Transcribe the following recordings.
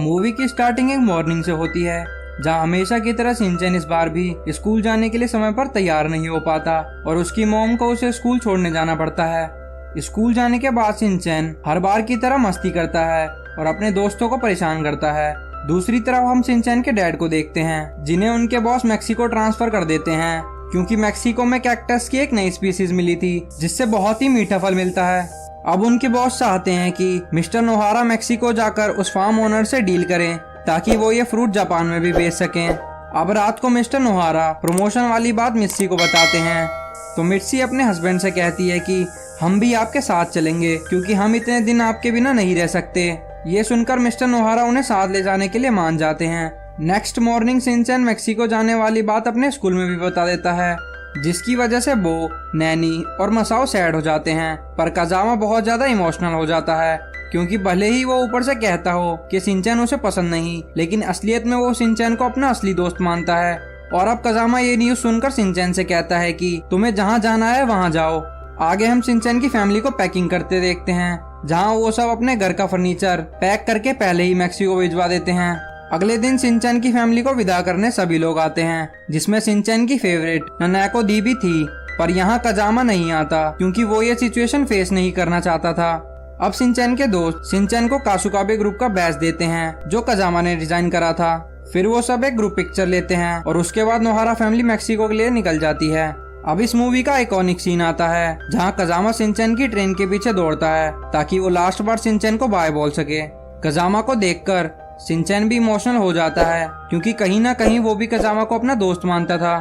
Movie की starting एक morning से होती है, जहाँ हमेशा की तरह शिनचैन इस बार भी स्कूल जाने के लिए समय पर तैयार नहीं हो पाता और उसकी मॉम को उसे स्कूल छोड़ने जाना पड़ता है। स्कूल जाने के बाद शिनचैन हर बार की तरह मस्ती करता है और अपने दोस्तों को परेशान करता है। दूसरी तरफ हम शिनचैन के डैड को देखते हैं, जिन्हें उनके बॉस मैक्सिको ट्रांसफर कर देते हैं, क्योंकि मैक्सिको में कैक्टस की एक नई स्पीसीज मिली थी जिससे बहुत ही मीठा फल मिलता है। अब उनके बॉस चाहते हैं कि मिस्टर नोहारा मैक्सिको जाकर उस फार्म ओनर से डील करें ताकि वो ये फ्रूट जापान में भी बेच सकें। अब रात को मिस्टर नोहारा प्रमोशन वाली बात मिस्सी को बताते हैं, तो मिस्सी अपने हस्बैंड से कहती है कि हम भी आपके साथ चलेंगे क्योंकि हम इतने दिन आपके बिना नहीं रह सकते। ये सुनकर मिस्टर नोहारा उन्हें साथ ले जाने के लिए मान जाते हैं। नेक्स्ट मॉर्निंग शिनचैन मैक्सिको जाने वाली बात अपने स्कूल में भी बता देता है, जिसकी वजह से बो, नैनी और मसाओ सैड हो जाते हैं। पर काजामा बहुत ज्यादा इमोशनल हो जाता है, क्योंकि भले ही वो ऊपर से कहता हो कि शिनचैन उसे पसंद नहीं, लेकिन असलियत में वो शिनचैन को अपना असली दोस्त मानता है। और अब काजामा ये न्यूज सुनकर शिनचैन से कहता है कि तुम्हें जहाँ जाना है वहाँ जाओ। आगे हम शिनचैन की फैमिली को पैकिंग करते देखते हैं, जहाँ वो सब अपने घर का फर्नीचर पैक करके पहले ही मैक्सिको भिजवा देते हैं। अगले दिन शिनचैन की फैमिली को विदा करने सभी लोग आते हैं, जिसमें शिनचैन की फेवरेट ननाको दी भी थी। पर यहाँ काजामा नहीं आता क्योंकि वो ये सिचुएशन फेस नहीं करना चाहता था। अब शिनचैन के दोस्त शिनचैन को कासुकाबे ग्रुप का बैच देते हैं जो काजामा ने डिजाइन करा था। फिर वो सब एक ग्रुप पिक्चर लेते हैं और उसके बाद नोहारा फैमिली मैक्सिको के लिए निकल जाती है। अब इस मूवी का आइकॉनिक सीन आता है, जहाँ काजामा शिनचैन की ट्रेन के पीछे दौड़ता है ताकि वो लास्ट बार शिनचैन को बाय बोल सके। काजामा को देखकर शिनचैन भी इमोशनल हो जाता है, क्योंकि कहीं ना कहीं वो भी काजामा को अपना दोस्त मानता था।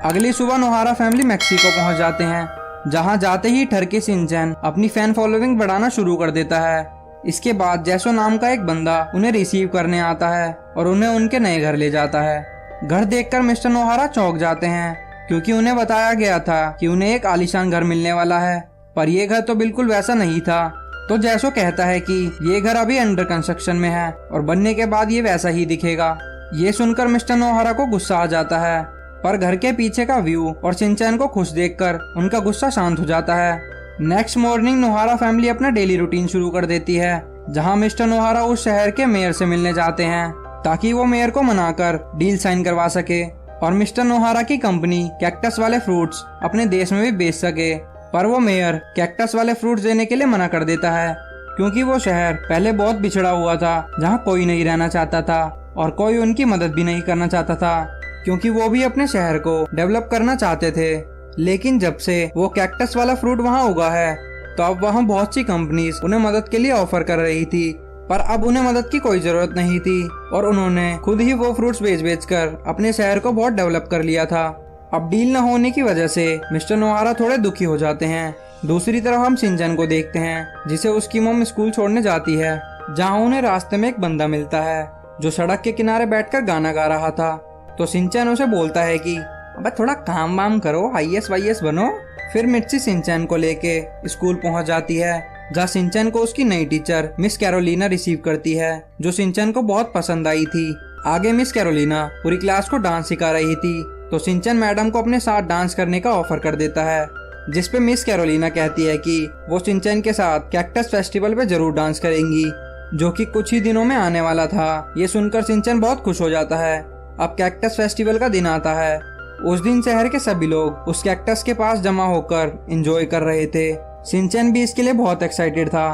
अगली सुबह नोहारा फैमिली मैक्सिको पहुंच जाते हैं, जहां जाते ही ठरके शिनचैन अपनी फैन फॉलोइंग बढ़ाना शुरू कर देता है। इसके बाद जैसो नाम का एक बंदा उन्हें रिसीव करने आता है और उन्हें उनके नए घर ले जाता है। घर देखकर मिस्टर नोहारा चौंक जाते हैं, क्योंकि उन्हें बताया गया था कि उन्हें एक आलीशान घर मिलने वाला है, पर यह घर तो बिल्कुल वैसा नहीं था। तो जैसो कहता है कि ये घर अभी अंडर कंस्ट्रक्शन में है और बनने के बाद ये वैसा ही दिखेगा। ये सुनकर मिस्टर नोहारा को गुस्सा आ जाता है, पर घर के पीछे का व्यू और शिनचैन को खुश देखकर उनका गुस्सा शांत हो जाता है। नेक्स्ट मॉर्निंग नोहारा फैमिली अपना डेली रूटीन शुरू कर देती है, जहाँ मिस्टर नोहारा उस शहर के मेयर से मिलने जाते हैं ताकि वो मेयर को मनाकर डील साइन करवा सके और मिस्टर नोहारा की कंपनी कैक्टस वाले फ्रूट्स अपने देश में भी बेच सके। पर वो मेयर कैक्टस वाले फ्रूट्स देने के लिए मना कर देता है, क्योंकि वो शहर पहले बहुत बिछड़ा हुआ था, जहाँ कोई नहीं रहना चाहता था और कोई उनकी मदद भी नहीं करना चाहता था, क्योंकि वो भी अपने शहर को डेवलप करना चाहते थे। लेकिन जब से वो कैक्टस वाला फ्रूट वहाँ उगा है, तो अब वहाँ बहुत सी कंपनीज उन्हें मदद के लिए ऑफर कर रही थी, पर अब उन्हें मदद की कोई जरूरत नहीं थी और उन्होंने खुद ही वो फ्रूट्स बेच कर अपने शहर को बहुत डेवलप कर लिया था। अब डील न होने की वजह से मिस्टर नोहारा थोड़े दुखी हो जाते हैं। दूसरी तरफ हम शिनचैन को देखते हैं, जिसे उसकी मॉम स्कूल छोड़ने जाती है, जहाँ उन्हें रास्ते में एक बंदा मिलता है जो सड़क के किनारे बैठकर गाना गा रहा था। तो शिनचैन उसे बोलता है कि अब थोड़ा काम वाम करो, IAS वाईएस बनो। फिर मिर्ची शिनचैन को लेके स्कूल पहुंच जाती है, जहाँ शिनचैन को उसकी नई टीचर मिस कैरोलिना रिसीव करती है, जो शिनचैन को बहुत पसंद आई थी। आगे मिस कैरोलिना पूरी क्लास को डांस सिखा रही थी, तो शिनचैन मैडम को अपने साथ डांस करने का ऑफर कर देता है, जिसपे मिस कैरोलिना कहती है कि वो शिनचैन के साथ कैक्टस फेस्टिवल पे जरूर डांस करेंगी, जो कि कुछ ही दिनों में आने वाला था। ये सुनकर शिनचैन बहुत खुश हो जाता है। अब कैक्टस फेस्टिवल का दिन आता है। उस दिन शहर के सभी लोग उस कैक्टस के पास जमा होकर एंजॉय कर रहे थे। शिनचैन भी इसके लिए बहुत एक्साइटेड था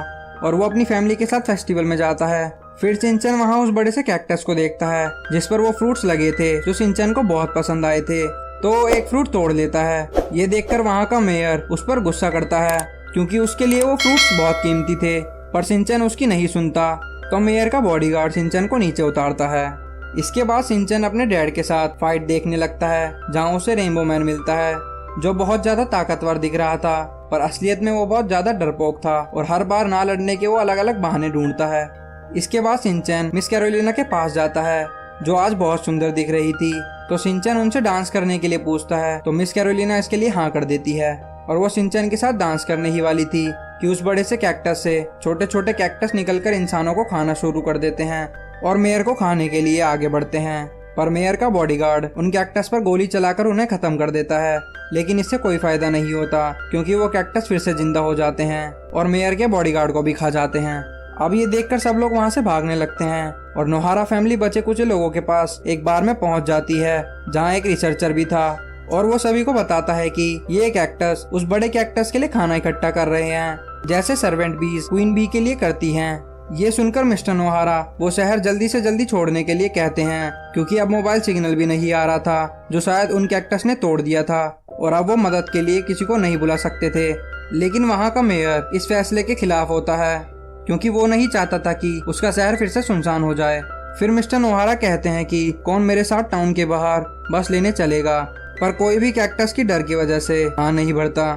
और वो अपनी फैमिली के साथ फेस्टिवल में जाता है। फिर शिनचैन वहाँ उस बड़े से कैक्टस को देखता है जिस पर वो फ्रूट्स लगे थे जो शिनचैन को बहुत पसंद आए थे, तो एक फ्रूट तोड़ लेता है। ये देखकर वहाँ का मेयर उस पर गुस्सा करता है, क्योंकि उसके लिए वो फ्रूट्स बहुत कीमती थे, पर शिनचैन उसकी नहीं सुनता। तो मेयर का बॉडीगार्ड शिनचैन को नीचे उतारता है। इसके बाद शिनचैन अपने डैड के साथ फाइट देखने लगता है, जहाँ उसे रेनबो मैन मिलता है, जो बहुत ज्यादा ताकतवर दिख रहा था, पर असलियत में वो बहुत ज्यादा डरपोक था और हर बार ना लड़ने के वो अलग अलग बहाने ढूंढता है। इसके बाद शिनचैन मिस कैरोलिना के पास जाता है, जो आज बहुत सुंदर दिख रही थी। तो शिनचैन उनसे डांस करने के लिए पूछता है, तो मिस कैरोलिना इसके लिए हाँ कर देती है और वो शिनचैन के साथ डांस करने ही वाली थी कि उस बड़े से कैक्टस से छोटे छोटे कैक्टस निकलकर इंसानों को खाना शुरू कर देते हैं और मेयर को खाने के लिए आगे बढ़ते हैं। पर मेयर का बॉडीगार्ड उन कैक्टस पर गोली चलाकर उन्हें खत्म कर देता है, लेकिन इससे कोई फायदा नहीं होता, क्योंकि वो कैक्टस फिर से जिंदा हो जाते हैं और मेयर के बॉडीगार्ड को भी खा जाते हैं। अब ये देखकर सब लोग वहाँ से भागने लगते हैं, और नोहारा फैमिली बचे कुछ लोगों के पास एक बार में पहुंच जाती है जहां एक रिसर्चर भी था और वो सभी को बताता है कि ये कैक्टस उस बड़े कैक्टस के लिए खाना इकट्ठा कर रहे हैं, जैसे सर्वेंट बीज क्वीन बी के लिए करती हैं। ये सुनकर मिस्टर नोहारा वो शहर जल्दी से जल्दी छोड़ने के लिए कहते हैं, क्योंकि अब मोबाइल सिग्नल भी नहीं आ रहा था जो शायद उन कैक्टस ने तोड़ दिया था और अब वो मदद के लिए किसी को नहीं बुला सकते थे। लेकिन वहाँ का मेयर इस फैसले के खिलाफ होता है, क्योंकि वो नहीं चाहता था कि उसका शहर फिर से सुनसान हो जाए। फिर मिस्टर नोहारा कहते हैं कि कौन मेरे साथ टाउन के बाहर बस लेने चलेगा, पर कोई भी कैक्टस की डर की वजह से नहीं बढ़ता।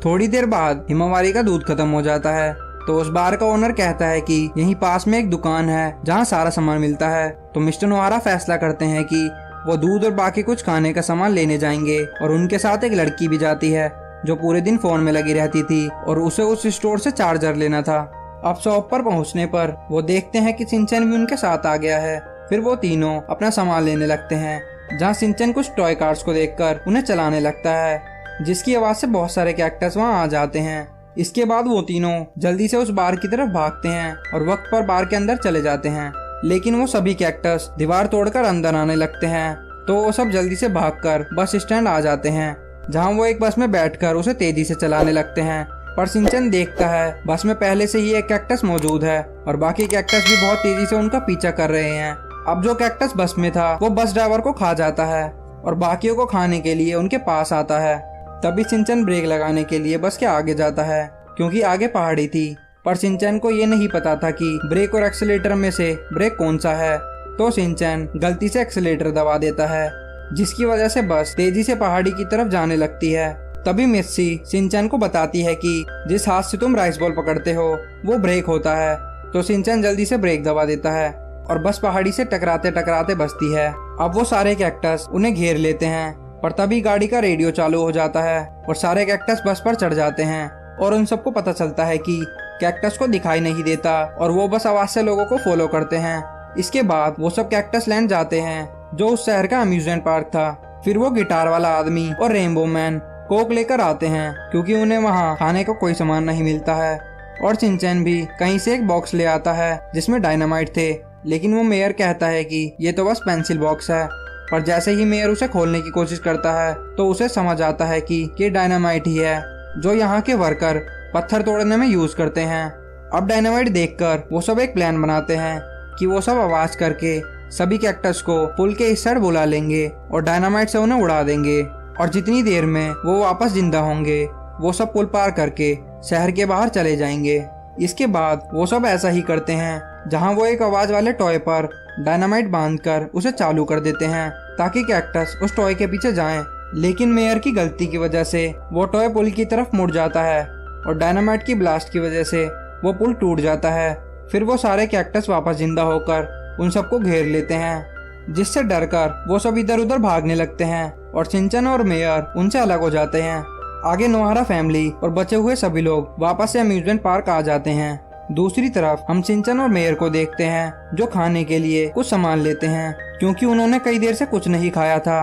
थोड़ी देर बाद हिमावारी का दूध खत्म हो जाता है, तो उस बार का ओनर कहता है कि यहीं पास में एक दुकान है जहाँ सारा सामान मिलता है। तो मिस्टर नोहारा फैसला करते हैं कि वो दूध और बाकी कुछ खाने का सामान लेने जाएंगे और उनके साथ एक लड़की भी जाती है जो पूरे दिन फोन में लगी रहती थी और उसे उस स्टोर से चार्जर लेना था। अब शॉप पर पहुंचने पर वो देखते हैं कि शिनचैन भी उनके साथ आ गया है। फिर वो तीनों अपना सामान लेने लगते हैं, जहाँ शिनचैन कुछ टॉय कार्स को देखकर उन्हें चलाने लगता है, जिसकी आवाज से बहुत सारे कैक्टस वहाँ आ जाते हैं। इसके बाद वो तीनों जल्दी से उस बार की तरफ भागते हैं और वक्त पर बार के अंदर चले जाते हैं। लेकिन वो सभी कैक्टस दीवार तोड़कर अंदर आने लगते हैं, तो वो सब जल्दी से भागकर बस स्टैंड आ जाते हैं, जहां वो एक बस में बैठकर उसे तेजी से चलाने लगते हैं। पर शिनचैन देखता है बस में पहले से ही एक कैक्टस मौजूद है और बाकी कैक्टस भी बहुत तेजी से उनका पीछा कर रहे हैं। अब जो कैक्टस बस में था वो बस ड्राइवर को खा जाता है और बाकियों को खाने के लिए उनके पास आता है। तभी शिनचैन ब्रेक लगाने के लिए बस के आगे जाता है, क्योंकि आगे पहाड़ी थी। पर शिनचैन को ये नहीं पता था कि ब्रेक और एक्सीलेटर में से ब्रेक कौन सा है। तो शिनचैन गलती से एक्सीलेटर दबा देता है, जिसकी वजह से बस तेजी से पहाड़ी की तरफ जाने लगती है। तभी मिस्सी शिनचैन को बताती है कि जिस हाथ से तुम राइस बॉल पकड़ते हो वो ब्रेक होता है। तो शिनचैन जल्दी से ब्रेक दबा देता है और बस पहाड़ी से टकराते टकराते बचती है। अब वो सारे कैक्टस उन्हें घेर लेते हैं, पर तभी गाड़ी का रेडियो चालू हो जाता है और सारे कैक्टस बस पर चढ़ जाते हैं और उन सबको पता चलता है कि कैक्टस को दिखाई नहीं देता और वो बस आवाज से लोगों को फॉलो करते हैं। इसके बाद वो सब कैक्टस लैंड जाते हैं जो उस शहर का अम्यूजमेंट पार्क था। फिर वो गिटार वाला आदमी और रेनबो मैन कोक लेकर आते हैं, क्योंकि उन्हें वहाँ खाने का कोई सामान नहीं मिलता है। और शिनचैन भी कहीं से एक बॉक्स ले आता है जिसमें डायनामाइट थे, लेकिन वो मेयर कहता है कि ये तो बस पेंसिल बॉक्स है। पर जैसे ही मेयर उसे खोलने की कोशिश करता है तो उसे समझ आता है कि ये डायनामाइट ही है जो यहाँ के वर्कर पत्थर तोड़ने में यूज करते हैं। अब डायनामाइट देखकर वो सब एक प्लान बनाते हैं कि वो सब आवाज करके सभी कैक्टस को पुल के इस साइड बुला लेंगे और डायनामाइट से उन्हें उड़ा देंगे, और जितनी देर में वो वापस जिंदा होंगे वो सब पुल पार करके शहर के बाहर चले जाएंगे। इसके बाद वो सब ऐसा ही करते हैं, जहाँ वो एक आवाज वाले टॉय पर डायनामाइट बांधकर उसे चालू कर देते हैं ताकि कैक्टस उस टॉय के पीछे जाएं। लेकिन मेयर की गलती की वजह से वो टॉय पुल की तरफ मुड़ जाता है और डायनामाइट की ब्लास्ट की वजह से वो पुल टूट जाता है। फिर वो सारे कैक्टस वापस जिंदा होकर उन सबको घेर लेते हैं, जिससे डरकर वो सब इधर उधर भागने लगते हैं और शिनचैन और मेयर उनसे अलग हो जाते हैं। आगे नोहारा फैमिली और बचे हुए सभी लोग वापस से अम्यूजमेंट पार्क आ जाते हैं। दूसरी तरफ हम शिनचैन और मेयर को देखते हैं जो खाने के लिए कुछ सामान लेते हैं, क्योंकि उन्होंने कई देर से कुछ नहीं खाया था।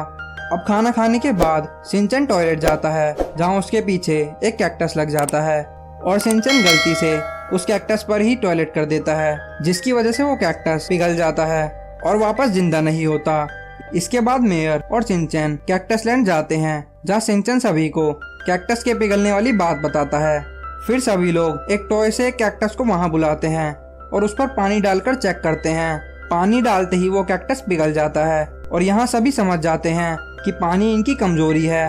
अब खाना खाने के बाद शिनचैन टॉयलेट जाता है, जहाँ उसके पीछे एक कैक्टस लग जाता है और शिनचैन गलती से उस कैक्टस पर ही टॉयलेट कर देता है, जिसकी वजह से वो कैक्टस पिघल जाता है और वापस जिंदा नहीं होता। इसके बाद मेयर और शिनचैन कैक्टस लैंड जाते हैं, जहाँ शिनचैन सभी को कैक्टस के पिघलने वाली बात बताता है। फिर सभी लोग एक टॉय से एक कैक्टस को वहाँ बुलाते हैं और उस पर पानी डालकर चेक करते हैं। पानी डालते ही वो कैक्टस पिघल जाता है और यहाँ सभी समझ जाते हैं कि पानी इनकी कमजोरी है।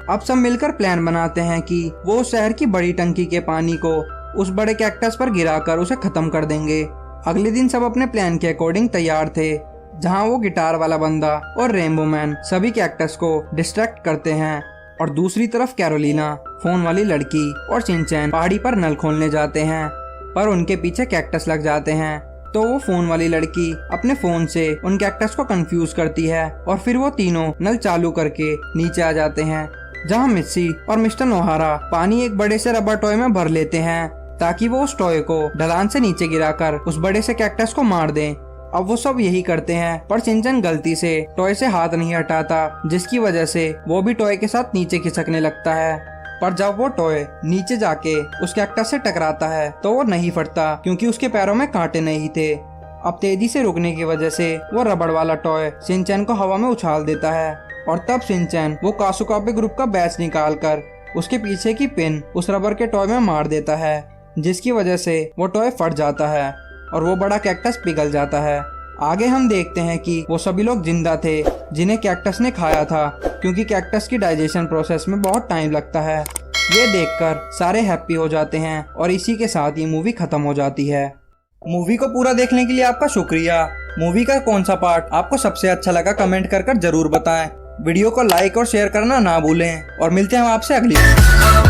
अब सब मिलकर प्लान बनाते हैं कि वो शहर की बड़ी टंकी के पानी को उस बड़े कैक्टस पर गिराकर उसे खत्म कर देंगे। अगले दिन सब अपने प्लान के अकॉर्डिंग तैयार थे, जहाँ वो गिटार वाला बंदा और रेनबो मैन सभी कैक्टस को डिस्ट्रैक्ट करते हैं, और दूसरी तरफ कैरोलिना फोन वाली लड़की और शिनचैन पहाड़ी पर नल खोलने जाते हैं, पर उनके पीछे कैक्टस लग जाते हैं। तो वो फोन वाली लड़की अपने फोन से उन कैक्टस को कंफ्यूज करती है और फिर वो तीनों नल चालू करके नीचे आ जाते हैं, जहाँ मिस्सी और मिस्टर नोहारा पानी एक बड़े से रबर टॉय में भर लेते हैं ताकि वो उस टॉय को ढलान से नीचे गिराकर उस बड़े से कैक्टस को मार दें। अब वो सब यही करते हैं, पर शिनचैन गलती से टॉय से हाथ नहीं हटाता, जिसकी वजह से वो भी टॉय के साथ नीचे खिसकने लगता है। पर जब वो टॉय नीचे जाके उस कैक्टस से टकराता है तो वो नहीं फटता, क्योंकि उसके पैरों में कांटे नहीं थे। अब तेजी से रुकने की वजह से वो रबड़ वाला टॉय शिनचैन को हवा में उछाल देता है और तब शिनचैन वो कासुकाबे ग्रुप का बैच निकाल कर उसके पीछे की पिन उस रबर के टॉय में मार देता है, जिसकी वजह से वो टॉय फट जाता है और वो बड़ा कैक्टस पिघल जाता है। आगे हम देखते हैं कि वो सभी लोग जिंदा थे जिन्हें कैक्टस ने खाया था, क्योंकि कैक्टस की डाइजेशन प्रोसेस में बहुत टाइम लगता है। ये देखकर सारे हैप्पी हो जाते हैं और इसी के साथ ये मूवी खत्म हो जाती है। मूवी को पूरा देखने के लिए आपका शुक्रिया। मूवी का कौन सा पार्ट आपको सबसे अच्छा लगा कमेंट कर जरूर बताएं। वीडियो को लाइक और शेयर करना ना भूलें और मिलते हैं आपसे अगली बार।